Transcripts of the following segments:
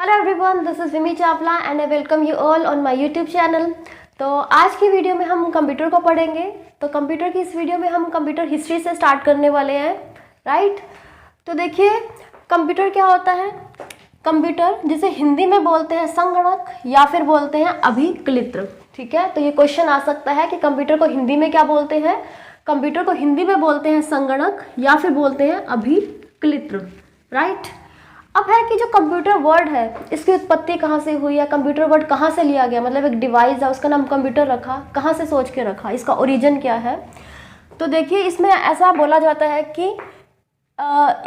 Hello everyone, this is Vimmi Chawla and I welcome you all on my YouTube channel. तो आज की video में हम कंप्यूटर को पढ़ेंगे। तो कंप्यूटर की इस वीडियो में हम कंप्यूटर हिस्ट्री से स्टार्ट करने वाले हैं, राइट। तो देखिए, कंप्यूटर क्या होता है। कंप्यूटर जिसे हिंदी में बोलते हैं संगणक या फिर बोलते हैं अभिकलित्र, ठीक है। तो ये क्वेश्चन आ सकता है कि कंप्यूटर को हिंदी में क्या बोलते हैं। कंप्यूटर को हिंदी में बोलते हैं संगणक या फिर बोलते हैं अभिकलित्र, राइट। अब है कि जो कंप्यूटर वर्ड है इसकी उत्पत्ति कहाँ से हुई है, कंप्यूटर वर्ड कहाँ से लिया गया, मतलब एक डिवाइस है उसका नाम कंप्यूटर रखा, कहाँ से सोच के रखा, इसका ओरिजिन क्या है। तो देखिए, इसमें ऐसा बोला जाता है कि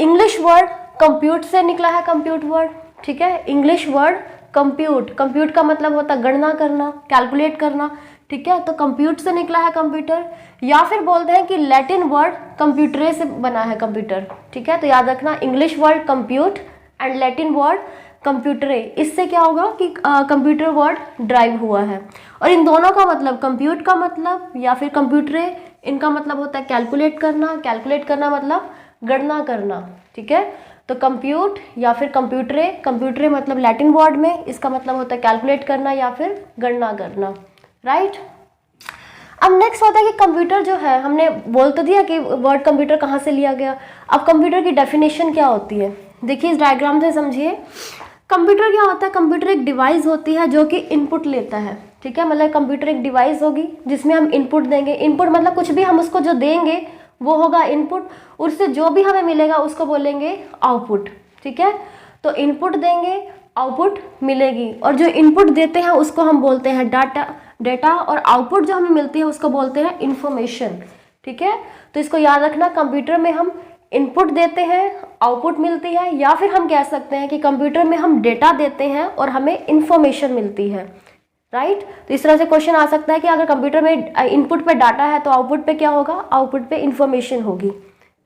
इंग्लिश वर्ड कंप्यूट से निकला है, कंप्यूट वर्ड, ठीक है। इंग्लिश वर्ड कंप्यूट, कंप्यूट का मतलब होता है गणना करना, कैलकुलेट करना, ठीक है। तो कंप्यूट से निकला है कंप्यूटर, या फिर बोलते हैं कि लैटिन वर्ड कंप्यूटरे से बना है कंप्यूटर, ठीक है। तो याद रखना, English word compute and Latin word कंप्यूटरे, इससे क्या होगा कि कंप्यूटर वर्ड ड्राइव हुआ है। और इन दोनों का मतलब, कंप्यूट का मतलब या फिर कंप्यूटरे, इनका मतलब होता है कैलकुलेट करना, कैलकुलेट करना मतलब गणना करना, ठीक है। तो कंप्यूट या फिर कंप्यूटरे, कंप्यूटरे मतलब लैटिन वर्ड में इसका मतलब होता है कैलकुलेट करना या फिर गणना करना, राइट। अब नेक्स्ट होता है कि कंप्यूटर जो है, हमने बोल तो दिया कि वर्ड कंप्यूटर कहाँ से लिया गया। अब कंप्यूटर की डेफिनेशन क्या होती है, देखिए इस डायग्राम से समझिए। कंप्यूटर क्या होता है, कंप्यूटर एक डिवाइस होती है जो कि इनपुट लेता है, ठीक है। मतलब कंप्यूटर एक डिवाइस होगी जिसमें हम इनपुट देंगे। इनपुट मतलब कुछ भी हम उसको जो देंगे वो होगा इनपुट, उससे जो भी हमें मिलेगा उसको बोलेंगे आउटपुट, ठीक है। तो इनपुट देंगे, आउटपुट मिलेगी, और जो इनपुट देते हैं उसको हम बोलते हैं डेटा, और आउटपुट जो हमें मिलती है उसको बोलते हैं इंफॉर्मेशन, ठीक है। तो इसको याद रखना, कंप्यूटर में हम इनपुट देते हैं, आउटपुट मिलती है, या फिर हम कह सकते हैं कि कंप्यूटर में हम डेटा देते हैं और हमें इंफॉर्मेशन मिलती है, राइट। तो इस तरह से क्वेश्चन आ सकता है कि अगर कंप्यूटर में इनपुट पे डाटा है तो आउटपुट पे क्या होगा, आउटपुट पे इंफॉर्मेशन होगी,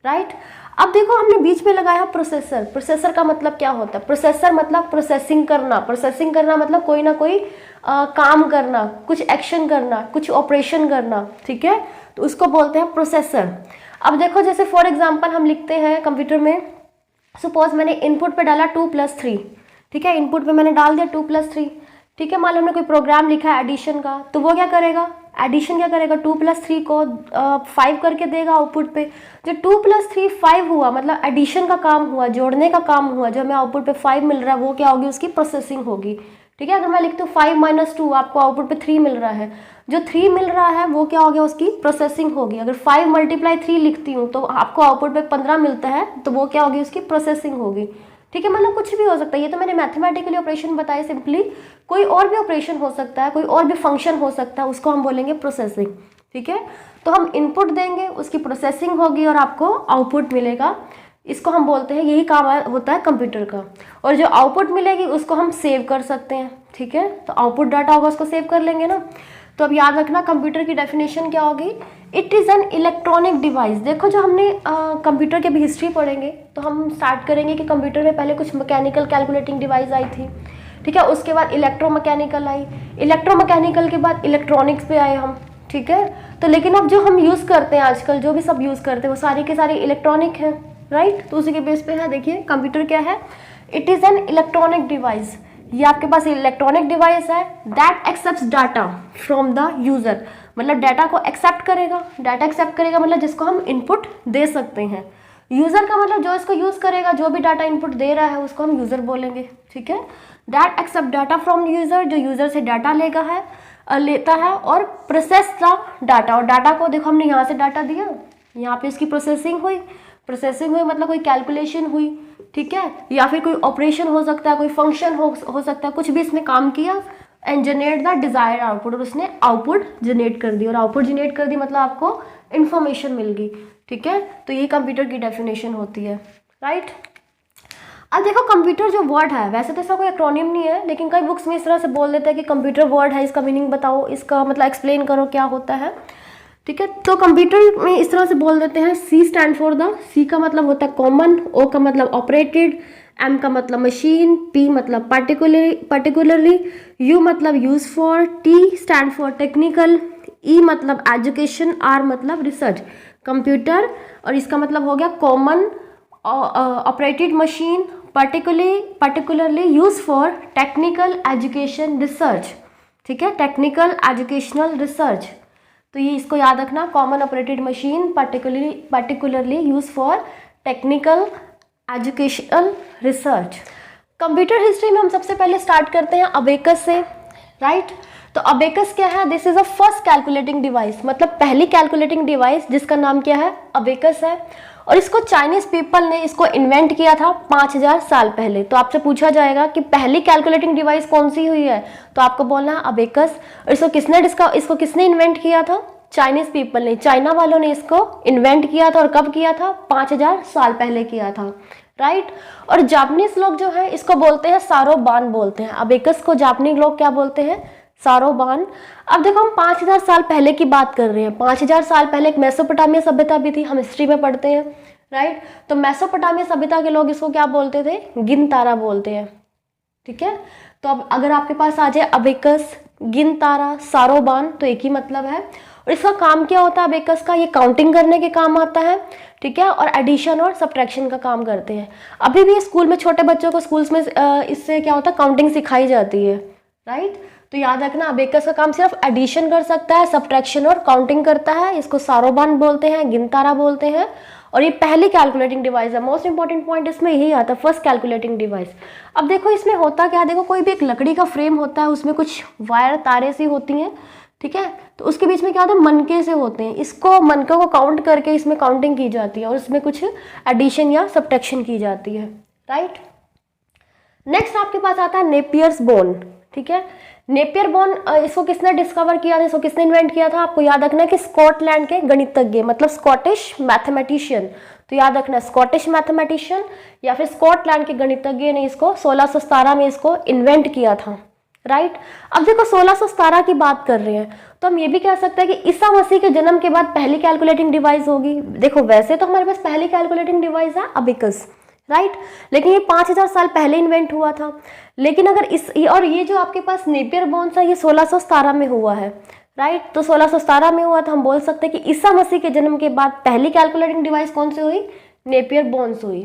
राइट। अब देखो, हमने बीच में लगाया प्रोसेसर। प्रोसेसर का मतलब क्या होता है, प्रोसेसर मतलब प्रोसेसिंग करना, प्रोसेसिंग करना मतलब कोई ना कोई काम करना, कुछ एक्शन करना, कुछ ऑपरेशन करना, ठीक है। तो उसको बोलते हैं प्रोसेसर। अब देखो, जैसे फॉर एग्जांपल हम लिखते हैं कंप्यूटर में, सपोज मैंने इनपुट पे डाला 2+3, ठीक है। इनपुट पे मैंने डाल दिया 2+3, ठीक है। मान लो हमने कोई प्रोग्राम लिखा है एडिशन का, तो वो क्या करेगा, एडिशन क्या करेगा, 2+3 को 5 करके देगा आउटपुट पे। जो 2+3 5 हुआ, मतलब एडिशन का काम हुआ, जोड़ने का काम हुआ, जो हमें आउटपुट पे 5 मिल रहा है वो क्या होगी, उसकी प्रोसेसिंग होगी, ठीक है। अगर मैं लिखती हूँ 5 - 2, आपको आउटपुट पे 3 मिल रहा है, जो 3 मिल रहा है वो क्या हो गया, उसकी प्रोसेसिंग होगी। अगर 5 × 3 लिखती हूँ तो आपको आउटपुट पे 15 मिलता है, तो वो क्या होगी, उसकी प्रोसेसिंग होगी, ठीक है। मतलब कुछ भी हो सकता है, ये तो मैंने मैथमेटिकली ऑपरेशन बताया सिंपली, कोई और भी ऑपरेशन हो सकता है, कोई और भी फंक्शन हो सकता है, उसको हम बोलेंगे प्रोसेसिंग, ठीक है। तो हम इनपुट देंगे, उसकी प्रोसेसिंग होगी और आपको आउटपुट मिलेगा, इसको हम बोलते हैं, यही काम होता है कंप्यूटर का। और जो आउटपुट मिलेगी उसको हम सेव कर सकते हैं, ठीक है। तो आउटपुट डाटा होगा उसको सेव कर लेंगे ना। तो अब याद रखना, कंप्यूटर की डेफिनेशन क्या होगी, it is an electronic device. देखो, जो हमने कंप्यूटर की भी हिस्ट्री पढ़ेंगे तो हम स्टार्ट करेंगे कि कंप्यूटर में पहले कुछ मैकेनिकल कैलकुलेटिंग डिवाइस आई थी, ठीक है। उसके बाद इलेक्ट्रोमैकेनिकल आई, इलेक्ट्रोमैकेनिकल के बाद इलेक्ट्रॉनिक्स पे आए हम, ठीक है। तो लेकिन अब जो हम यूज़ करते हैं आजकल, जो भी सब यूज़ करते हैं वो सारी के सारी इलेक्ट्रॉनिक है, राइट। तो उसी के बेस पे है, देखिए कंप्यूटर क्या है, it is an electronic device. ये आपके पास इलेक्ट्रॉनिक डिवाइस है that accepts data from the user, मतलब डाटा को एक्सेप्ट करेगा। डाटा एक्सेप्ट करेगा मतलब जिसको हम इनपुट दे सकते हैं। यूज़र का मतलब जो इसको यूज़ करेगा, जो भी डाटा इनपुट दे रहा है उसको हम यूज़र बोलेंगे, ठीक है। That accept data from user, जो यूज़र से डाटा लेता है और प्रोसेस द डाटा, और डाटा को देखो हमने यहाँ से डाटा दिया, यहाँ पे इसकी प्रोसेसिंग हुई, प्रोसेसिंग हुई मतलब कोई कैलकुलेशन हुई, ठीक है, या फिर कोई ऑपरेशन हो सकता है, कोई फंक्शन हो सकता है, कुछ भी इसने काम किया and generate the desired output, और उसने आउटपुट जनरेट कर दी, और आउटपुट जनरेट कर दी मतलब आपको इन्फॉर्मेशन मिल गई, ठीक है। तो ये कंप्यूटर की डेफिनेशन होती है, राइट। अब देखो, कंप्यूटर जो वर्ड है, वैसे तो इसका कोई एक्रोनिम नहीं है, लेकिन कई बुक्स में इस तरह से बोल देते हैं कि कंप्यूटर वर्ड है, इसका मीनिंग बताओ, इसका मतलब एक्सप्लेन करो क्या होता है, ठीक है। तो कंप्यूटर में इस तरह से बोल देते हैं, सी स्टैंड फॉर द, सी का मतलब होता है कॉमन, ओ का मतलब ऑपरेटेड, एम का मतलब मशीन, पी मतलब पर्टिकुलरली, यू मतलब use for, T stand for technical, E मतलब एजुकेशन, आर मतलब रिसर्च। कंप्यूटर, और इसका मतलब हो गया common, operated machine, particularly used for technical education research, ठीक है, टेक्निकल एजुकेशनल रिसर्च। तो ये इसको याद रखना, common operated machine particularly use for technical educational research. Computer history में हम सबसे पहले स्टार्ट करते हैं अबेकस से, राइट। तो अबेकस क्या है? This is a first calculating device, मतलब पहली कैलकुलेटिंग डिवाइस जिसका नाम क्या है? अबेकस है। और इसको चाइनीज पीपल ने इसको इन्वेंट किया था 5000 साल पहले। तो आपसे पूछा जाएगा कि पहली कैलकुलेटिंग डिवाइस कौन सी हुई है, तो आपको बोलना है अबेकस। और इसको किसने इन्वेंट किया था? चाइनीज पीपल ने, चाइना वालों ने इसको इन्वेंट किया था। और कब किया था? 5000 साल पहले किया था, राइट। और जापानीज लोग जो है इसको बोलते हैं सारोबान बोलते हैं। अबेकस को जापानीज लोग क्या बोलते हैं? सारोबान। अब देखो हम 5000 साल पहले की बात कर रहे हैं। 5000 साल पहले एक मेसोपोटामिया सभ्यता भी थी, हम हिस्ट्री में पढ़ते हैं, राइट। तो मेसोपोटामिया सभ्यता के लोग इसको क्या बोलते थे? गिनतारा बोलते हैं, ठीक है। तो अब अगर आपके पास आ जाए अबेकस, गिनतारा, सारोबान, तो एक ही मतलब है। और इसका काम क्या होता है अबेकस का? ये काउंटिंग करने के काम आता है, ठीक है, और एडिशन और सब्ट्रैक्शन का काम करते हैं। अभी भी स्कूल में छोटे बच्चों को स्कूल्स में इससे क्या होता है? काउंटिंग सिखाई जाती है, राइट। तो याद रखना अबेकस का काम सिर्फ एडिशन कर सकता है, सब्ट्रैक्शन और काउंटिंग करता है। इसको सारोबान बोलते हैं, गिनतारा बोलते हैं। और ये पहली कैलकुलेटिंग डिवाइस है। मोस्ट इंपॉर्टेंट पॉइंट इसमें यही आता है, फर्स्ट कैलकुलेटिंग डिवाइस। अब देखो इसमें होता क्या है, देखो कोई भी एक लकड़ी का फ्रेम होता है, उसमें कुछ वायर तारे सी होती हैं, ठीक है। तो उसके बीच में क्या होता है? मनके से होते हैं। इसको मनकों को काउंट करके इसमें काउंटिंग की जाती है और इसमें कुछ एडिशन या सब्ट्रैक्शन की जाती है, राइट। नेक्स्ट आपके पास आता है नेपियर्स बोन, ठीक है। नेपियर बोन इसको किसने डिस्कवर किया था, इसको किसने इन्वेंट किया था? आपको याद रखना है कि स्कॉटलैंड के गणितज्ञ, मतलब स्कॉटिश मैथमेटिशियन। तो याद रखना स्कॉटिश मैथमेटिशियन या फिर स्कॉटलैंड के गणितज्ञ ने इसको 1617 में इसको इन्वेंट किया था, राइट। अब देखो 1617 की बात कर रहे हैं, तो हम ये भी कह सकते हैं कि ईसा मसीह के जन्म के बाद पहली कैलकुलेटिंग डिवाइस होगी। देखो वैसे तो हमारे पास पहली कैलकुलेटिंग डिवाइस है अबेकस, राइट, लेकिन ये 5000 साल पहले इन्वेंट हुआ था। लेकिन अगर और ये जो आपके पास नेपियर बोन्स है ये 1617 में हुआ है, राइट। तो 1617 में हुआ, तो हम बोल सकते हैं कि ईसा मसीह के जन्म के बाद पहली कैलकुलेटिंग डिवाइस कौन सी हुई? नेपियर बोन्स हुई,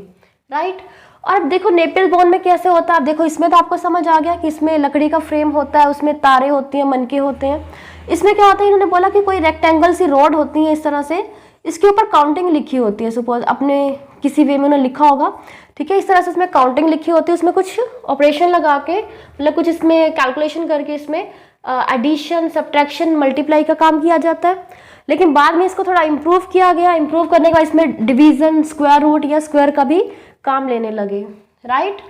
राइट। और अब देखो नेपियर बोन में कैसे होता है। अब देखो इसमें तो आपको समझ आ गया कि इसमें लकड़ी का फ्रेम होता है, उसमें तारे होती हैं, मनके होते हैं। इसमें क्या होता है, इन्होंने बोला कि कोई रेक्टेंगल सी रॉड होती है इस तरह से, इसके ऊपर काउंटिंग लिखी होती है। सपोज अपने किसी वे में उन्होंने लिखा होगा, ठीक है, इस तरह से इसमें काउंटिंग लिखी होती है। उसमें कुछ ऑपरेशन लगा के, मतलब कुछ इसमें कैलकुलेशन करके इसमें एडिशन, सब्ट्रैक्शन, मल्टीप्लाई का काम किया जाता है। लेकिन बाद में इसको थोड़ा इम्प्रूव किया गया। इम्प्रूव करने के बाद इसमें डिवीजन, स्क्वायर रूट या स्क्वायर का भी काम लेने लगे, राइट।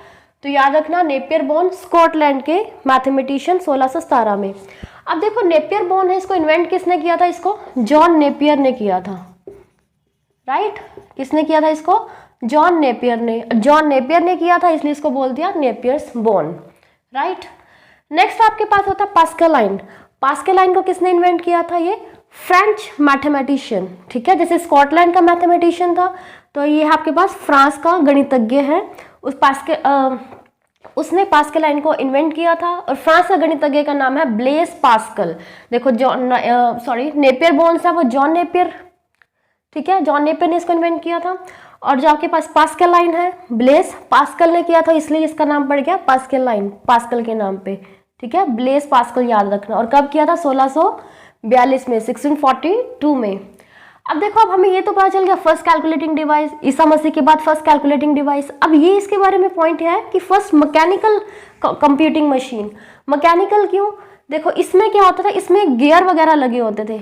तो याद रखना नेपियर बोन स्कॉटलैंड के मैथमेटिशियन 1617 में। अब देखो नेपियर बोन है, इसको इन्वेंट किसने किया था? इसको जॉन नेपियर ने किया था, राइट। किसने किया था इसको? जॉन नेपियर ने किया था, इसलिए इसको बोल दिया नेपियर्स बोन, राइट। नेक्स्ट आपके पास होता है पास्कलाइन। पास्कलाइन को किसने इन्वेंट किया था? ये फ्रेंच मैथमेटिशियन, ठीक है। जैसे स्कॉटलैंड का मैथमेटिशियन था, तो ये आपके पास फ्रांस का गणितज्ञ है। उसने पास्कलाइन को इन्वेंट किया था। और फ्रांस का गणितज्ञ का नाम है ब्लेस पास्कल। देखो नेपियर बोन्स है वो जॉन नेपियर, ठीक है, जॉन नेपियर ने इसको इन्वेंट किया था। और जो आपके पास पास्कलाइन है, ब्लेस पास्कल ने किया था, इसलिए इसका नाम पड़ गया पास्कलाइन, पास्कल के नाम पे, ठीक है। ब्लेस पास्कल याद रखना। और कब किया था? 1642 में, 1642 में। अब देखो अब हमें ये तो पता चल गया first calculating device, Isa Masih के बाद फर्स्ट कैलकुलेटिंग डिवाइस। अब ये इसके बारे में पॉइंट है कि first mechanical computing machine. Mechanical क्यों? देखो इसमें क्या होता था, इसमें गियर वगैरह लगे होते थे,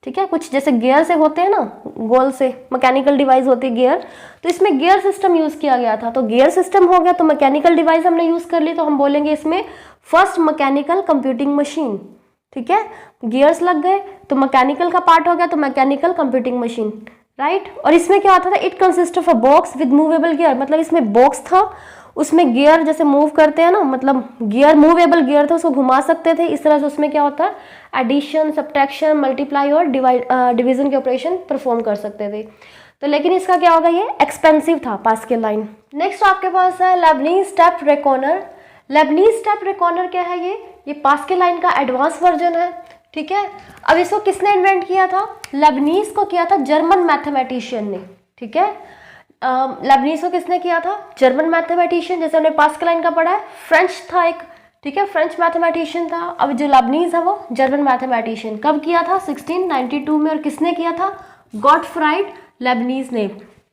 ठीक है, कुछ जैसे गियर से होते हैं ना, गोल से मैकेनिकल डिवाइस होती है गियर। तो इसमें गियर सिस्टम यूज किया गया था। तो गियर सिस्टम हो गया तो मैकेनिकल डिवाइस हमने यूज कर ली, तो हम बोलेंगे इसमें फर्स्ट मैकेनिकल कंप्यूटिंग मशीन, ठीक है। गियर्स लग गए तो मैकेनिकल का पार्ट हो गया, तो मैकेनिकल कंप्यूटिंग मशीन, राइट। और इसमें क्या होता था? It consist of a box with movable gear, मतलब इसमें बॉक्स था, उसमें गियर जैसे मूव करते हैं ना, मतलब गियर मूवेबल गियर था, उसको घुमा सकते थे। इस तरह से उसमें क्या होता है? एडिशन, सब्ट्रैक्शन, मल्टीप्लाई और डिवीजन के ऑपरेशन परफॉर्म कर सकते थे। तो लेकिन इसका क्या होगा, ये एक्सपेंसिव था पास्कलाइन। नेक्स्ट आपके पास है Lebanese step reckoner. Lebanese step reckoner क्या है? ये पास्कलाइन का एडवांस वर्जन है, ठीक है। अब इसको किसने इन्वेंट किया था? लेबनीज को किया था जर्मन मैथमेटिशियन ने, ठीक है। लेबनीज को किसने किया था? जर्मन मैथमेटिशियन, जैसे हमने पास्कलाइन का पढ़ा है। फ्रेंच था एक, ठीक है, फ्रेंच मैथमेटिशियन था। अब जो लेबनीज है वो जर्मन मैथमेटिशियन। कब किया था? 1692 में। और किसने किया था? गॉटफ्राइड लेबनीज ने,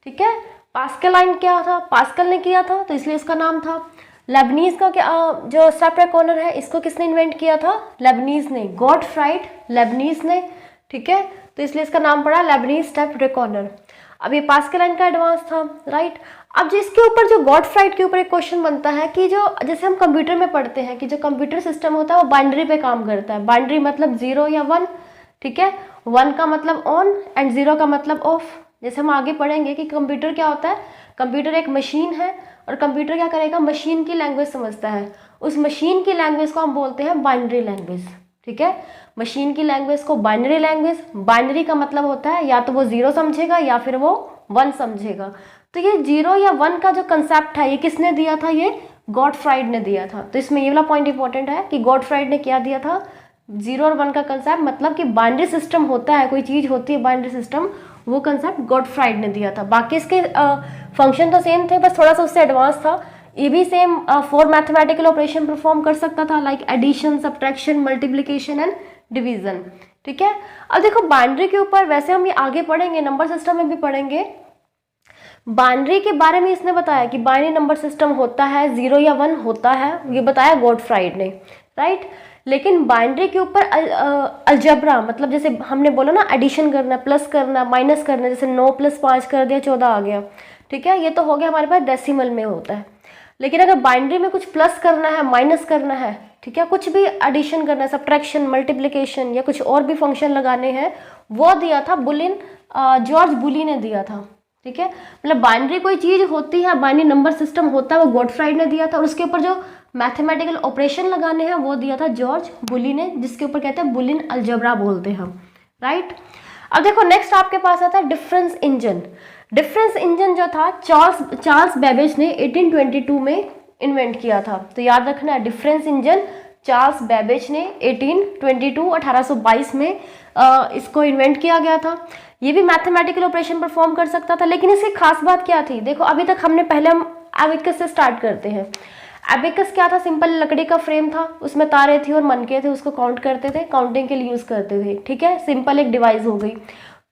ठीक है। पास्कलाइन क्या था? पास्कल ने किया था, तो इसलिए इसका नाम था। लेबनीज का क्या जो स्टेप रेकॉर्डर है, इसको किसने इन्वेंट किया था? लेबनीज ने, गॉटफ्राइड लेबनीज ने, ठीक है, तो इसलिए इसका नाम पड़ा लेबनीज स्टेप रेकॉर्डर। अब ये पास्कलाइन का एडवांस था, राइट। अब जिसके ऊपर जो गॉटफ्राइड के ऊपर एक क्वेश्चन बनता है कि जो जैसे हम कंप्यूटर में पढ़ते हैं कि जो कंप्यूटर सिस्टम होता है वो बाइनरी पे काम करता है। बाइनरी मतलब 0 या 1, ठीक है। 1 का मतलब ऑन एंड 0 का मतलब ऑफ। जैसे हम आगे पढ़ेंगे कि कंप्यूटर क्या होता है। कंप्यूटर एक मशीन है और कंप्यूटर क्या करेगा? मशीन की लैंग्वेज समझता है। उस मशीन की लैंग्वेज को हम बोलते हैं बाइनरी लैंग्वेज, ठीक है। मशीन की लैंग्वेज को बाइनरी लैंग्वेज। बाइनरी का मतलब होता है या तो वो 0 समझेगा या फिर वो 1 समझेगा। तो ये 0 या 1 का जो कंसेप्ट है ये किसने दिया था? ये गॉटफ्राइड ने दिया था। तो इसमें ये वाला पॉइंट इंपॉर्टेंट है कि गॉटफ्राइड ने क्या दिया था? 0 और 1 का कंसेप्ट, मतलब कि बाइनरी सिस्टम होता है, कोई चीज़ होती है बाइनरी सिस्टम, वो कंसेप्ट गॉटफ्राइड ने दिया था। बाकी इसके फंक्शन तो सेम थे, बस थोड़ा सा उससे एडवांस था। ये भी सेम 4 मैथमेटिकल ऑपरेशन परफॉर्म कर सकता था, like addition, subtraction, multiplication and division, ठीक है। अब देखो बाइनरी के ऊपर वैसे हम ये आगे पढ़ेंगे, नंबर सिस्टम में भी पढ़ेंगे। बाइनरी के बारे में इसने बताया कि बाइनरी नंबर सिस्टम होता है, 0 या 1 होता है, ये बताया गॉटफ्राइड ने, राइट। लेकिन बाइनरी के ऊपर अलजेब्रा, मतलब जैसे हमने बोला ना एडिशन करना, प्लस करना, माइनस करना, जैसे 9 + 5 कर दिया 14 आ गया, ठीक है। ये तो हो गया हमारे पास डेसिमल में होता है। लेकिन अगर बाइनरी में कुछ प्लस करना है, माइनस करना है, ठीक है, कुछ भी एडिशन करना है, सब्ट्रैक्शन, मल्टीप्लिकेशन या कुछ और भी फंक्शन लगाने हैं, वो दिया था बुलिन, जॉर्ज बुली ने दिया था, ठीक है। मतलब बाइनरी कोई चीज़ होती है, बाइनरी नंबर सिस्टम होता है, वो गॉटफ्राइड ने दिया था। और उसके ऊपर जो मैथमेटिकल ऑपरेशन लगाने हैं वो दिया था जॉर्ज बुली ने, जिसके ऊपर कहते हैं बुलिन अलजेब्रा बोलते हैं हम, राइट। अब देखो नेक्स्ट आपके पास आता है डिफरेंस इंजन। डिफरेंस इंजन जो था चार्ल्स बेबेज ने 1822 में इन्वेंट किया था। तो याद रखना है डिफरेंस इंजन चार्ल्स बेबेज ने 1822 में इसको इन्वेंट किया गया था। ये भी मैथमेटिकल ऑपरेशन परफॉर्म कर सकता था। लेकिन इसकी खास बात क्या थी? देखो अभी तक हमने पहले हम एबिकस से स्टार्ट करते हैं। एबिकस क्या था? सिंपल लकड़ी का फ्रेम था, उसमें तारे थी और मनके थे, उसको काउंट करते थे, काउंटिंग के लिए यूज़ करते थे, ठीक है। सिंपल एक डिवाइस हो गई,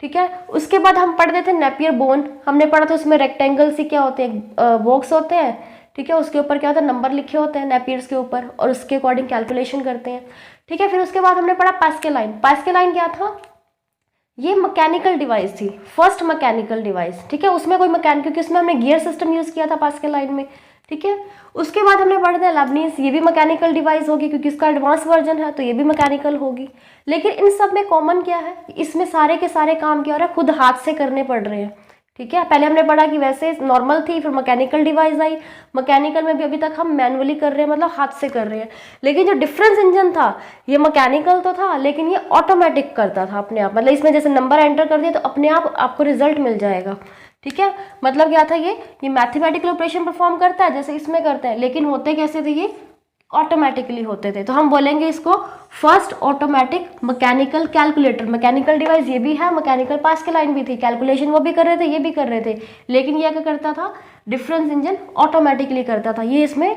ठीक है। उसके बाद हम पढ़ते थे नेपियर बोन, हमने पढ़ा था उसमें रेक्टेंगल सी क्या होते हैं, बॉक्स होते हैं, ठीक है। उसके ऊपर क्या होता है? नंबर लिखे होते हैं नेपियर्स के ऊपर और उसके अकॉर्डिंग कैलकुलेशन करते हैं, ठीक है। फिर उसके बाद हमने पढ़ा पास्कलाइन। पास्कलाइन क्या था? ये मैकेनिकल डिवाइस थी, फर्स्ट मैकेनिकल डिवाइस, ठीक है। उसमें कोई मैकेनिक, क्योंकि उसमें हमने गियर सिस्टम यूज़ किया था पास्कलाइन में, ठीक है। उसके बाद हमने पढ़ा था लेबनीज, ये भी मैकेनिकल डिवाइस होगी क्योंकि इसका एडवांस वर्जन है, तो ये भी मैकेनिकल होगी। लेकिन इन सब में कॉमन क्या है? इसमें सारे के सारे काम क्या हो रहा है? खुद हाथ से करने पड़ रहे हैं, ठीक है। पहले हमने पढ़ा कि वैसे नॉर्मल थी, फिर मैकेनिकल डिवाइस आई। मैकेनिकल में भी अभी तक हम मैनुअली कर रहे हैं, मतलब हाथ से कर रहे हैं। लेकिन जो डिफरेंस इंजन था ये मैकेनिकल तो था, लेकिन ये ऑटोमेटिक करता था अपने आप। मतलब इसमें जैसे नंबर एंटर कर दिया तो अपने आप आपको रिजल्ट मिल जाएगा, ठीक है। मतलब क्या था? ये मैथमेटिकल ऑपरेशन परफॉर्म करता है जैसे इसमें करते हैं, लेकिन होते कैसे थे? ये ऑटोमेटिकली होते थे। तो हम बोलेंगे इसको first automatic mechanical calculator. Mechanical device ये भी है, मैकेनिकल पास्कलाइन भी थी, कैलकुलेशन वो भी कर रहे थे, ये भी कर रहे थे। लेकिन ये क्या करता था? डिफरेंस इंजन ऑटोमेटिकली करता था। ये इसमें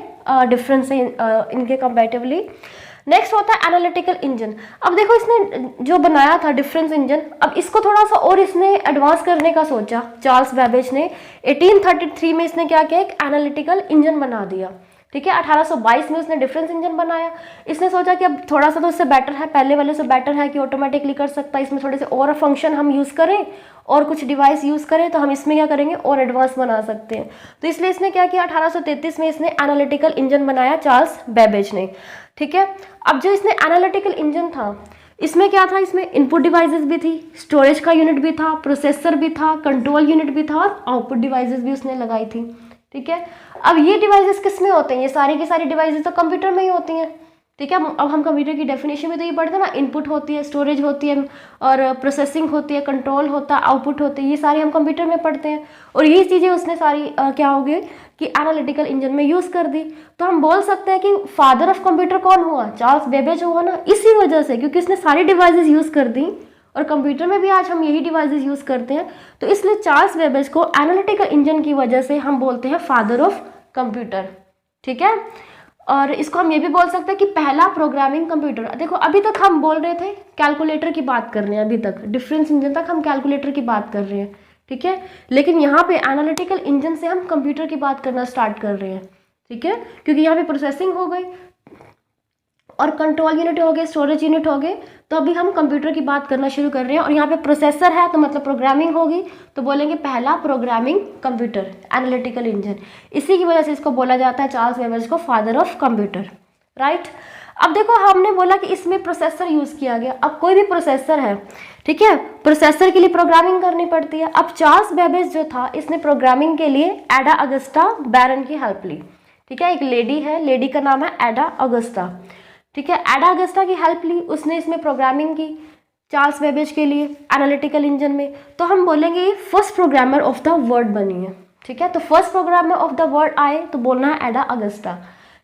डिफरेंस है इनके कंपैरेटिवली। नेक्स्ट होता है एनालिटिकल इंजन। अब देखो इसने जो बनाया था डिफरेंस इंजन, अब इसको थोड़ा सा और इसने एडवांस करने का सोचा चार्ल्स बेबेज ने। 1833 में इसने क्या किया? एक एनालिटिकल इंजन बना दिया, ठीक है। 1822 में उसने डिफरेंस इंजन बनाया। इसने सोचा कि अब थोड़ा सा तो इससे बेटर है, पहले वाले से बेटर है कि ऑटोमेटिकली कर सकता है, इसमें थोड़े से और फंक्शन हम यूज़ करें और कुछ डिवाइस यूज़ करें तो हम इसमें क्या करेंगे? और एडवांस बना सकते हैं। तो इसलिए इसने क्या किया? 1833 में इसने एनालिटिकल इंजन बनाया चार्ल्स बेबेज ने, ठीक है। अब जो इसने एनालिटिकल इंजन था इसमें क्या था? इसमें इनपुट डिवाइसेस भी थी, स्टोरेज का यूनिट भी था, प्रोसेसर भी था, कंट्रोल यूनिट भी था और आउटपुट डिवाइसेस भी उसने लगाई थी, ठीक है। अब ये डिवाइसेस किस में होते हैं? ये सारी की सारी डिवाइसेस तो कंप्यूटर में ही होती हैं, ठीक है। अब हम कंप्यूटर की डेफिनेशन में तो ये पढ़ते हैं ना, इनपुट होती है, स्टोरेज होती है और प्रोसेसिंग होती है, कंट्रोल होता है, आउटपुट होती है, ये सारी हम कंप्यूटर में पढ़ते हैं। और ये चीज़ें उसने सारी क्या हो गई कि एनालिटिकल इंजन में यूज़ कर दी। तो हम बोल सकते हैं कि फादर ऑफ कंप्यूटर कौन हुआ? चार्ल्स बेबेज हुआ ना, इसी वजह से, क्योंकि इसने सारी डिवाइसेस यूज़ कर दी और कंप्यूटर में भी आज हम यही डिवाइसेस यूज़ करते हैं। तो इसलिए चार्ल्स बेबेज को एनालिटिकल इंजन की वजह से हम बोलते हैं फादर ऑफ कंप्यूटर, ठीक है। और इसको हम ये भी बोल सकते हैं कि पहला प्रोग्रामिंग कंप्यूटर। देखो अभी तक हम बोल रहे थे कैलकुलेटर की बात कर रहे हैं, अभी तक डिफरेंस इंजन तक हम कैलकुलेटर की बात कर रहे हैं, ठीक है। लेकिन यहाँ पे एनालिटिकल इंजन से हम कंप्यूटर की बात करना स्टार्ट कर रहे हैं, ठीक है, क्योंकि यहाँ पे प्रोसेसिंग हो गई और कंट्रोल यूनिट हो गए, स्टोरेज यूनिट हो गए, तो अभी हम कंप्यूटर की बात करना शुरू कर रहे हैं। और यहाँ पे प्रोसेसर है तो मतलब प्रोग्रामिंग होगी, तो बोलेंगे पहला प्रोग्रामिंग कंप्यूटर, एनालिटिकल इंजन। इसी की वजह से इसको बोला जाता है चार्ल्स बेबेज को फादर ऑफ कंप्यूटर, राइट। अब देखो हमने बोला कि इसमें प्रोसेसर यूज़ किया गया। अब कोई भी प्रोसेसर है, ठीक है, प्रोसेसर के लिए प्रोग्रामिंग करनी पड़ती है। अब चार्ल्स बेबेज जो था इसने प्रोग्रामिंग के लिए एडा अगस्टा बैरन की हेल्प ली, ठीक है। एक लेडी है, लेडी का नाम है एडा अगस्टा, ठीक है। एडा अगस्टा की हेल्प ली, उसने इसमें प्रोग्रामिंग की चार्ल्स बेबेज के लिए एनालिटिकल इंजन में। तो हम बोलेंगे ये first programmer of the world बनी है, ठीक है। तो first programmer of the world आए तो बोलना है एडा अगस्टा,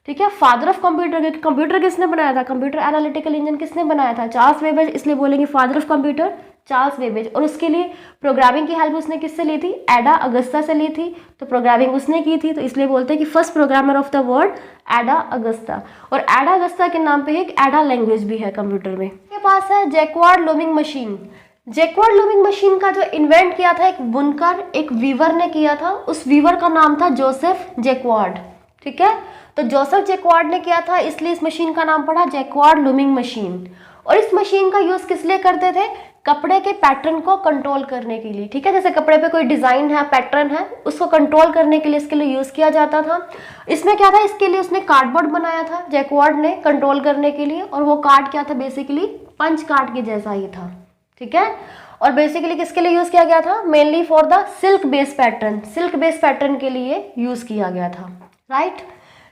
ठीक है। फादर ऑफ कंप्यूटर, कंप्यूटर किसने बनाया था, कंप्यूटर एनालिटिकल इंजन किसने बनाया था, चार्ल्स बेबेज, इसलिए बोलेंगे father of computer Charles Babbage. और उसके लिए प्रोग्रामिंग की हेल्प उसने किससे ली थी, एडा अगस्ता से ली थी, तो प्रोग्रामिंग उसने की थी, तो इसलिए बोलते हैं कि first programmer of the world एडा अगस्ता। और एडा अगस्ता के नाम पे एक एडा लैंग्वेज भी है कंप्यूटर में। के पास है jacquard looming machine. Jacquard looming machine का जो इन्वेंट किया था एक बुनकर, एक वीवर ने किया था। उस वीवर का नाम था जोसेफ जैक्वार्ड, ठीक है। तो जोसेफ जैक्वार्ड ने किया था, इसलिए इस मशीन का नाम पड़ा जैक्वार्ड लूमिंग मशीन। और इस मशीन का यूज किस लिए करते थे, कपड़े के पैटर्न को कंट्रोल करने के लिए, ठीक है। जैसे कपड़े पे कोई डिजाइन है, पैटर्न है, उसको कंट्रोल करने के लिए इसके लिए यूज किया जाता था। इसमें क्या था, इसके लिए उसने कार्डबोर्ड बनाया था जैक्वार्ड ने कंट्रोल करने के लिए। और वो कार्ड क्या था, बेसिकली पंच कार्ड के जैसा ही था, ठीक है। और बेसिकली किसके लिए यूज किया गया था, mainly for the silk base pattern, silk base pattern के लिए यूज किया गया था, राइट।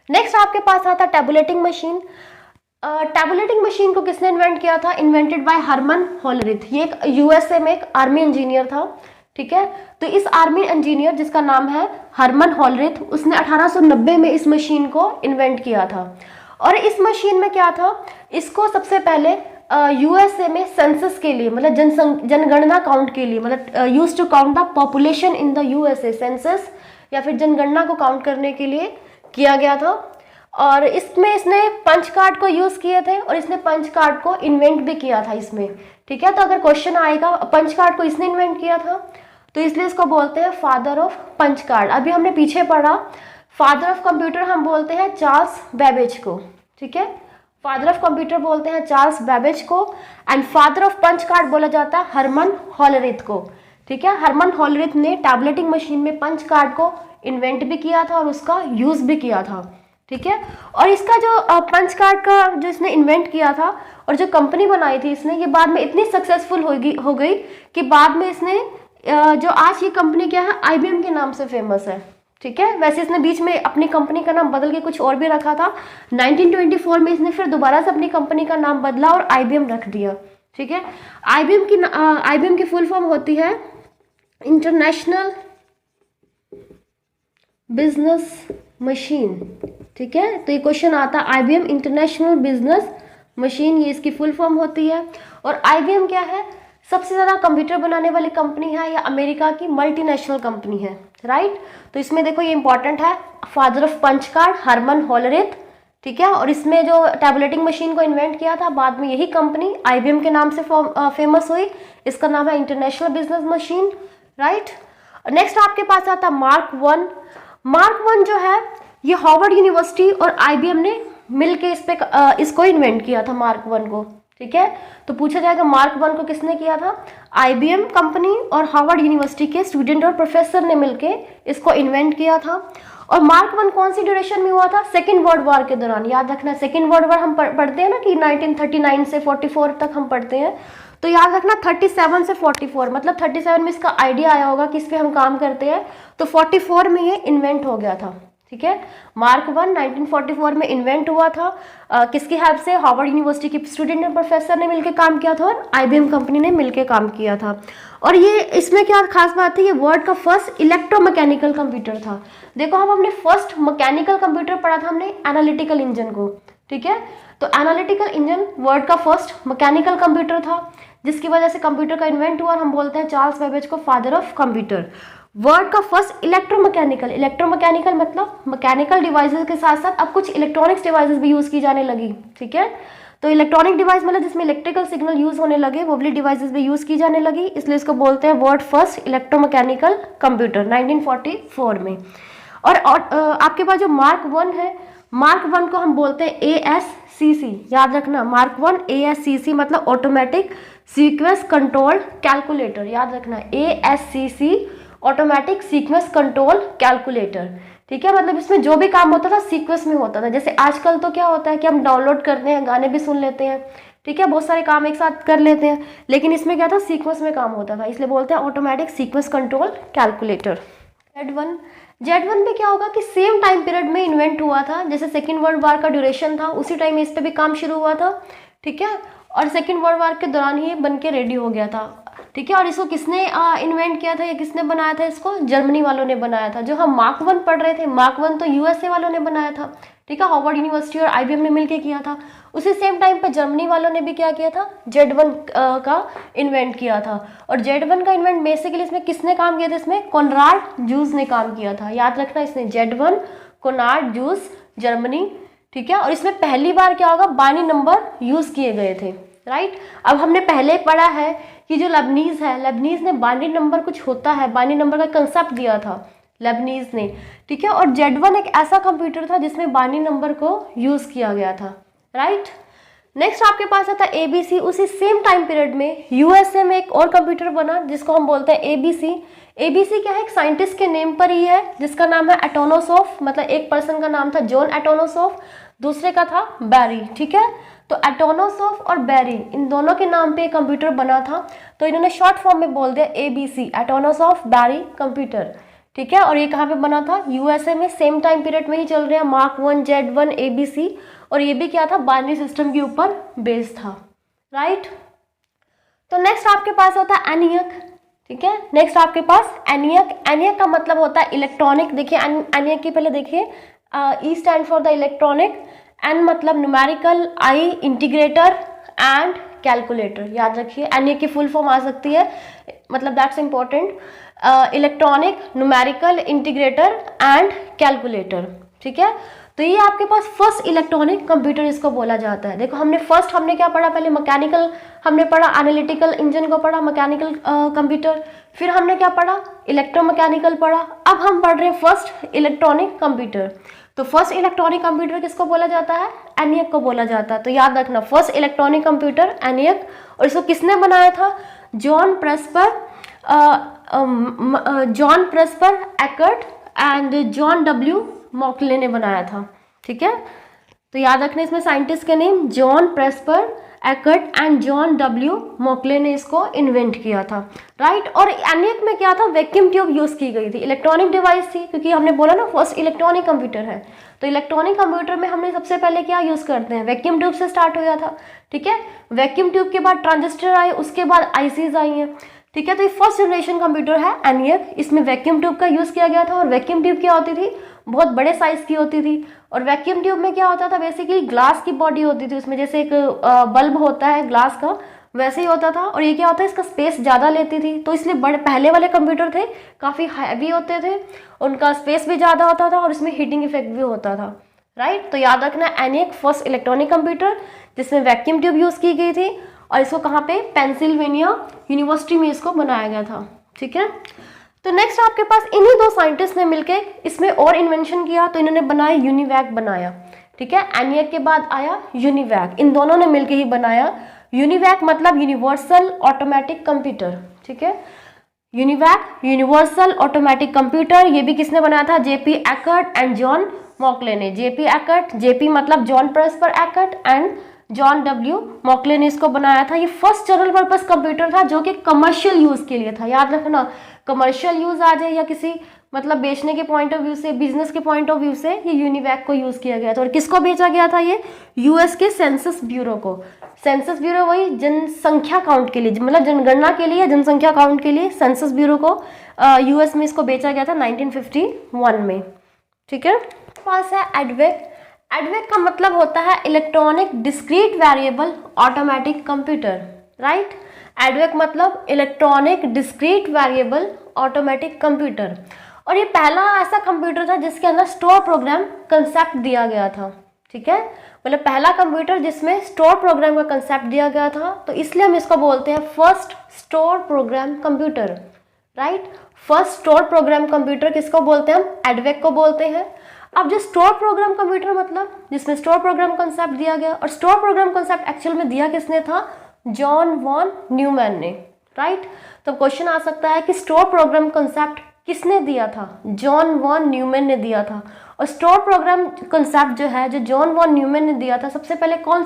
नेक्स्ट आपके पास आता टैबुलेटिंग मशीन। टैबुलेटिंग मशीन को किसने इन्वेंट किया था, इन्वेंटेड बाय हरमन होलरिथ। ये एक यूएसए में एक आर्मी इंजीनियर था, ठीक है। तो इस आर्मी इंजीनियर जिसका नाम है हरमन होलरिथ, उसने 1890 में इस मशीन को इन्वेंट किया था। और इस मशीन में क्या था, इसको सबसे पहले यूएसए में सेंसस के लिए, मतलब जनगणना काउंट के लिए, मतलब use to count the population in the USA, census या फिर जनगणना को काउंट करने के लिए किया गया था। और इसमें इसने पंच कार्ड को यूज किए थे और इसने पंच कार्ड को इन्वेंट भी किया था इसमें, ठीक है। तो अगर क्वेश्चन आएगा पंच कार्ड को इसने इन्वेंट किया था, तो इसलिए इसको बोलते हैं फादर ऑफ पंच कार्ड। अभी हमने पीछे पढ़ा, फादर ऑफ कंप्यूटर हम बोलते हैं चार्ल्स बेबेज को, ठीक है। फादर ऑफ कंप्यूटर बोलते हैं चार्ल्स बेबेज को, and father of punch card बोला जाता है हरमन होलरिथ को, ठीक है। हरमन होलरिथ ने टैबलेटिंग मशीन में पंच कार्ड को इन्वेंट भी किया था और उसका यूज भी किया था, ठीक है। और इसका जो पंच कार्ड का जो इसने इन्वेंट किया था और जो कंपनी बनाई थी इसने, ये बाद में इतनी सक्सेसफुल हो गई कि बाद में इसने जो आज ये कंपनी क्या है, आईबीएम के नाम से फेमस है, ठीक है। वैसे इसने बीच में अपनी कंपनी का नाम बदल के कुछ और भी रखा था। 1924 में इसने फिर दोबारा से अपनी कंपनी का नाम बदला और आईबीएम रख दिया, ठीक है। आईबीएम की फुल फॉर्म होती है इंटरनेशनल बिजनेस मशीन, ठीक है। तो ये क्वेश्चन आता है आईबीएम इंटरनेशनल बिजनेस मशीन, ये इसकी फुल फॉर्म होती है। और आईबीएम क्या है, सबसे ज़्यादा कंप्यूटर बनाने वाली कंपनी है या अमेरिका की मल्टीनेशनल कंपनी है, राइट। तो इसमें देखो ये इंपॉर्टेंट है, father of punch card Herman Hollerith, ठीक है। और इसमें जो टैबलेटिंग मशीन को इन्वेंट किया था, बाद में यही कंपनी आईबीएम के नाम से फेमस हुई, इसका नाम है international business machine, right. Next आपके पास आता है मार्क वन। मार्क वन जो है ये हार्वर्ड यूनिवर्सिटी और आईबीएम ने मिलके इसको इन्वेंट किया था, मार्क वन को, ठीक है। तो पूछा जाएगा मार्क वन को किसने किया था, आईबीएम कंपनी और हार्वर्ड यूनिवर्सिटी के स्टूडेंट और प्रोफेसर ने मिलके इसको इन्वेंट किया था। और मार्क वन कौन सी ड्यूरेशन में हुआ था, सेकेंड वर्ल्ड वॉर के दौरान। याद रखना, सेकेंड वर्ल्ड वॉर हम पढ़ते हैं ना कि 1939 से 44 तक हम पढ़ते हैं, तो याद रखना 37 से 44, मतलब 37 में इसका आइडिया आया होगा कि इस पे हम काम करते हैं, तो 44 में ये इन्वेंट हो गया था, ठीक है। मार्क वन 1944 में इन्वेंट हुआ था, किसकी हेल्प से, हार्वर्ड यूनिवर्सिटी के स्टूडेंट और प्रोफेसर ने मिलकर काम किया था और आईबीएम कंपनी ने मिलकर काम किया था। और ये इसमें क्या खास बात है, ये वर्ल्ड का फर्स्ट इलेक्ट्रोमैकेनिकल कंप्यूटर था। देखो हम हमने फर्स्ट मैकेनिकल कंप्यूटर पढ़ा था हमने एनालिटिकल इंजन को, ठीक है। तो एनालिटिकल इंजन वर्ल्ड का फर्स्ट मैकेनिकल कंप्यूटर था, जिसकी वजह से कंप्यूटर का इन्वेंट हुआ और हम बोलते हैं चार्ल्स बेबेज को फादर ऑफ कंप्यूटर। वर्ल्ड का फर्स्ट इलेक्ट्रोमैकेनिकल मतलब मैकेनिकल डिवाइसेस के साथ साथ अब कुछ इलेक्ट्रॉनिक्स डिवाइसेस भी यूज़ की जाने लगी, ठीक है। तो इलेक्ट्रॉनिक डिवाइस मतलब जिसमें इलेक्ट्रिकल सिग्नल यूज़ होने लगे, वो वाली डिवाइसेस भी यूज़ की जाने लगी, इसलिए इसको बोलते हैं वर्ल्ड फर्स्ट इलेक्ट्रोमैकेनिकल कंप्यूटर 1944 में। और आपके पास जो मार्क 1 है, मार्क 1 को हम बोलते हैं ASCC, याद रखना, मार्क 1 ASCC मतलब ऑटोमेटिक सीक्वेंस कंट्रोल कैलकुलेटर, याद रखना ASCC automatic sequence control calculator, ठीक है। मतलब इसमें जो भी काम होता था सीक्वेंस में होता था। जैसे आजकल तो क्या होता है कि हम डाउनलोड करते हैं, गाने भी सुन लेते हैं, ठीक है, बहुत सारे काम एक साथ कर लेते हैं, लेकिन इसमें क्या था, सीक्वेंस में काम होता था, इसलिए बोलते हैं automatic sequence control calculator. Z1 में क्या होगा कि सेम टाइम पीरियड में इन्वेंट हुआ था, जैसे सेकेंड वर्ल्ड वार का ड्यूरेशन था उसी टाइम इस पे भी काम शुरू हुआ था, ठीक है, और सेकेंड वर्ल्ड वार के दौरान ही बन के रेडी हो गया था, ठीक है। और इसको किसने इन्वेंट किया था, ये किसने बनाया था, इसको जर्मनी वालों ने बनाया था। जो हम मार्क 1 पढ़ रहे थे, मार्क 1 तो USA वालों ने बनाया था, ठीक है, हार्वर्ड यूनिवर्सिटी और IBM ने मिलकर किया था। उसी सेम टाइम पे जर्मनी वालों ने भी क्या किया था, Z1 का इन्वेंट किया था। और Z1 का इन्वेंट बेसिकली इसमें किसने काम किया था, इसमें कोनराड जूस ने काम किया था, याद रखना, इसने Z1 कोनराड जूस जर्मनी, ठीक है। और इसमें पहली बार क्या होगा, बाइनरी नंबर यूज़ किए गए थे, राइट। अब हमने पहले पढ़ा है कि जो लेबनीज़ है, लेबनीज़ ने बाइनरी नंबर कुछ होता है, बाइनरी नंबर का कंसेप्ट दिया था लेबनीज़ ने, ठीक है। और Z1 एक ऐसा कंप्यूटर था जिसमें बाइनरी नंबर को यूज़ किया गया था, राइट। नेक्स्ट आपके पास आता है ABC। उसी सेम टाइम पीरियड में USA में एक और कंप्यूटर बना जिसको हम बोलते हैं ABC क्या है, एक साइंटिस्ट के नेम पर ही है जिसका नाम है एटोनोसॉफ, मतलब एक पर्सन का नाम था जॉन एटोनोसॉफ, दूसरे का था बैरी, ठीक है। तो एटोनोसॉफ और बैरी इन दोनों के नाम पे कंप्यूटर बना था, तो इन्होंने शॉर्ट फॉर्म में बोल दिया ABC, एटोनोसॉफ बैरी कंप्यूटर, ठीक है। और ये कहाँ पे बना था, USA में, सेम टाइम पीरियड में ही चल रहे हैं, मार्क 1 Z1 ABC। और ये भी क्या था, बाइनरी सिस्टम के ऊपर बेस्ड था, राइट। तो नेक्स्ट आपके पास होता है ENIAC, ठीक है। नेक्स्ट आपके पास ENIAC का मतलब होता है इलेक्ट्रॉनिक। देखिए ENIAC की पहले देखिए, E stand for the electronic, N मतलब numerical, I integrator and calculator, याद रखिए। ENIAC की फुल फॉर्म आ सकती है, मतलब that's important, electronic, numerical, integrator and calculator, ठीक है। तो ये आपके पास फर्स्ट इलेक्ट्रॉनिक कंप्यूटर इसको बोला जाता है। देखो हमने क्या पढ़ा, पहले मैकेनिकल हमने पढ़ा, एनालिटिकल इंजन को पढ़ा, मैकेनिकल कंप्यूटर, फिर हमने क्या पढ़ा, इलेक्ट्रोमैकेनिकल पढ़ा, अब हम पढ़ रहे हैं फर्स्ट इलेक्ट्रॉनिक कंप्यूटर। तो फर्स्ट इलेक्ट्रॉनिक कंप्यूटर किसको बोला जाता है, ENIAC को बोला जाता है। तो याद रखना, फर्स्ट इलेक्ट्रॉनिक कंप्यूटर ENIAC। और इसको किसने बनाया था, John प्रेस्पर Eckert and John W मॉकले ने बनाया था, ठीक है। तो याद रखना, इसमें साइंटिस्ट के name John प्रेस्पर Eckert and John W मॉकले ने इसको इन्वेंट किया था, राइट। और ENIAC में क्या था, वैक्यूम ट्यूब यूज़ की गई थी, इलेक्ट्रॉनिक डिवाइस थी, क्योंकि हमने बोला ना फर्स्ट इलेक्ट्रॉनिक कंप्यूटर है। तो इलेक्ट्रॉनिक कंप्यूटर में हमने सबसे पहले क्या यूज़ करते हैं, वैक्यूम ट्यूब से स्टार्ट हुआ था, ठीक है। वैक्यूम ट्यूब के बाद ट्रांजिस्टर आए, उसके बाद ICs आई हैं, ठीक है। तो ये फर्स्ट जनरेशन कंप्यूटर है ENIAC। इसमें वैक्यूम ट्यूब का यूज़ किया गया था। और वैक्यूम ट्यूब क्या होती थी, बहुत बड़े साइज़ की होती थी। और वैक्यूम ट्यूब में क्या होता था, बेसिकली ग्लास की बॉडी होती थी उसमें, जैसे एक बल्ब होता है ग्लास का, वैसे ही होता था। और ये क्या होता है, इसका स्पेस ज़्यादा लेती थी, तो इसलिए बड़े पहले वाले कंप्यूटर थे काफ़ी हैवी होते थे, उनका स्पेस भी ज़्यादा होता था और इसमें हीटिंग इफेक्ट भी होता था, राइट। तो याद रखना, ENIAC फर्स्ट इलेक्ट्रॉनिक कंप्यूटर जिसमें वैक्यूम ट्यूब यूज़ की गई थी, और इसको कहाँ पे, पेंसिल्वेनिया यूनिवर्सिटी में इसको बनाया गया था, ठीक है। तो नेक्स्ट आपके पास इन्हीं दो साइंटिस्ट ने मिलके इसमें और इन्वेंशन किया, तो इन्होंने बनाया यूनिवैक बनाया, ठीक है। ENIAC के बाद आया यूनिवैक, इन दोनों ने मिलके ही बनाया। यूनिवैक मतलब यूनिवर्सल ऑटोमेटिक कंप्यूटर, ठीक है। यूनिवैक यूनिवर्सल ऑटोमेटिक कंप्यूटर, ये भी किसने बनाया था, JP एकर्ट एंड जॉन मॉकले ने। JP एकर्ट, JP मतलब John प्रेस्पर Eckert and John W मॉकले ने इसको बनाया था। ये फर्स्ट जनरल पर्पस कंप्यूटर था जो कि कमर्शियल यूज़ के लिए था। याद रखना, कमर्शियल यूज़ आ जाए या किसी मतलब बेचने के पॉइंट ऑफ व्यू से, बिजनेस के पॉइंट ऑफ व्यू से, ये यूनिवैक को यूज़ किया गया था। और किसको भेजा गया था, ये US के सेंसस ब्यूरो को। सेंसस ब्यूरो वही जनसंख्या काउंट के लिए, मतलब जनगणना के लिए, जनसंख्या काउंट के लिए सेंसस ब्यूरो को US में इसको बेचा गया था 1951 में, ठीक है। पास है एडवेक। एडवेक का मतलब होता है electronic discrete variable automatic computer, right. EDVAC मतलब electronic discrete variable automatic computer. और ये पहला ऐसा कंप्यूटर था जिसके अंदर स्टोर प्रोग्राम कंसेप्ट दिया गया था, ठीक है, मतलब पहला कंप्यूटर जिसमें स्टोर प्रोग्राम का कंसेप्ट दिया गया था, तो इसलिए हम इसको बोलते हैं first store program computer, right. First store program computer किसको बोलते हैं हम? एडवेक को बोलते हैं। अब जो स्टोर प्रोग्राम कंप्यूटर मतलब जिसमें स्टोर प्रोग्राम कंसेप्ट दिया गया, और स्टोर प्रोग्राम कंसेप्ट एक्चुअल में दिया किसने था? जॉन वॉन न्यूमैन ने, राइट। तो क्वेश्चन आ सकता है कि स्टोर प्रोग्राम कंसेप्ट किसने दिया था? जॉन वॉन न्यूमैन ने दिया था। और स्टोर प्रोग्राम कंसेप्ट जो है, जो जॉन वॉन न्यूमैन ने दिया था, सबसे पहले कौन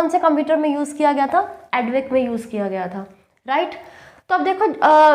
से कंप्यूटर में यूज़ किया गया था? एडवेक में यूज़ किया गया था, राइट। तो अब देखो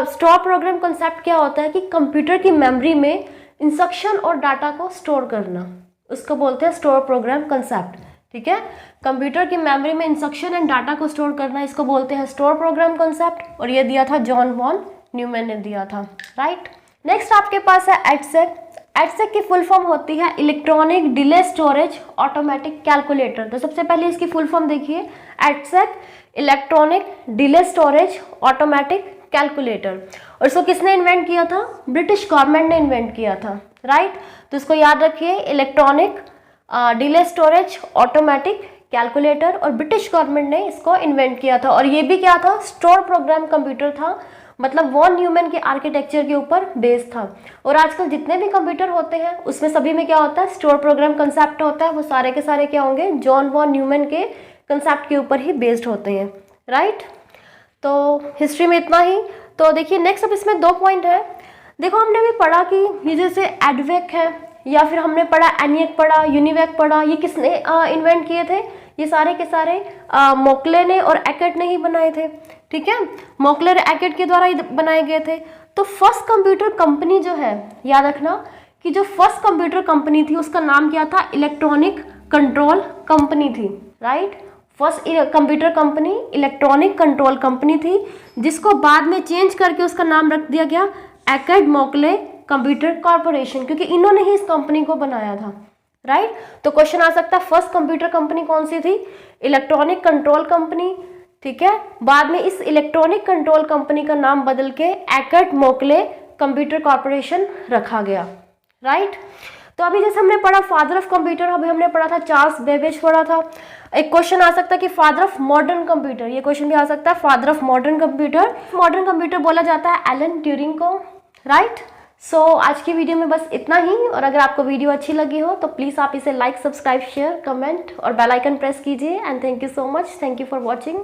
स्टोर प्रोग्राम कंसेप्ट क्या होता है कि कंप्यूटर की मेमोरी में इंस्ट्रक्शन और डाटा को स्टोर करना, उसको बोलते हैं स्टोर प्रोग्राम कंसेप्ट, ठीक है। कंप्यूटर की मेमोरी में इंस्ट्रक्शन एंड डाटा को स्टोर करना, इसको बोलते हैं स्टोर प्रोग्राम कंसेप्ट, और ये दिया था जॉन वॉन न्यूमैन ने दिया था, राइट। नेक्स्ट आपके पास है एडसेक। एडसेक की फुल फॉर्म होती है electronic delay storage automatic calculator. तो सबसे पहले इसकी फुल फॉर्म देखिए, EDSAC electronic delay storage automatic calculator. और इसको किसने इन्वेंट किया था? ब्रिटिश गवर्नमेंट ने इन्वेंट किया था, राइट। तो इसको याद रखिए, electronic delay storage automatic calculator, और ब्रिटिश गवर्नमेंट ने इसको इन्वेंट किया था। और ये भी क्या था? स्टोर प्रोग्राम कंप्यूटर था, मतलब वॉन न्यूमैन के आर्किटेक्चर के ऊपर बेस्ड था। और आजकल जितने भी कंप्यूटर होते हैं उसमें सभी में क्या होता है? स्टोर प्रोग्राम कंसेप्ट होता है। वो सारे के सारे क्या होंगे? जॉन वॉन न्यूमैन के कंसेप्ट के ऊपर ही बेस्ड होते हैं, राइट। तो हिस्ट्री में इतना ही। तो देखिए नेक्स्ट अब इसमें 2 पॉइंट है। देखो हमने भी पढ़ा कि ये जैसे एडवेक है, या फिर हमने पढ़ा एनिएक पढ़ा, यूनिवैक पढ़ा, ये किसने इन्वेंट किए थे? ये सारे के सारे मोकले ने और एकर्ट ने ही बनाए थे, ठीक है। मोकले और एकर्ट के द्वारा ही बनाए गए थे। तो फर्स्ट कंप्यूटर कंपनी जो है, याद रखना कि जो फर्स्ट कंप्यूटर कंपनी थी उसका नाम क्या था? इलेक्ट्रॉनिक कंट्रोल कंपनी थी, right. First computer company electronic control company थी, जिसको बाद में चेंज करके उसका नाम रख दिया गया एकर्ट मोकले कंप्यूटर कॉर्पोरेशन, क्योंकि इन्होंने ही इस कंपनी को बनाया था, राइट। तो क्वेश्चन आ सकता है फर्स्ट कंप्यूटर कंपनी कौन सी थी? इलेक्ट्रॉनिक कंट्रोल कंपनी, ठीक है। बाद में इस इलेक्ट्रॉनिक कंट्रोल कंपनी का नाम बदल के एकर्ट मोकले कंप्यूटर कॉर्पोरेशन रखा गया, राइट। तो अभी जैसे हमने पढ़ा फादर ऑफ कंप्यूटर, अभी हमने पढ़ा था चार्ल्स बेबेज पढ़ा था। एक क्वेश्चन आ सकता है कि फादर ऑफ मॉडर्न कंप्यूटर, ये क्वेश्चन भी आ सकता है, फादर ऑफ मॉडर्न कंप्यूटर बोला जाता है एलन ट्यूरिंग को, राइट। सो आज की वीडियो में बस इतना ही। और अगर आपको वीडियो अच्छी लगी हो तो प्लीज़ आप इसे लाइक, सब्सक्राइब, शेयर, कमेंट और बेल आइकन प्रेस कीजिए। And thank you so much, thank you for watching.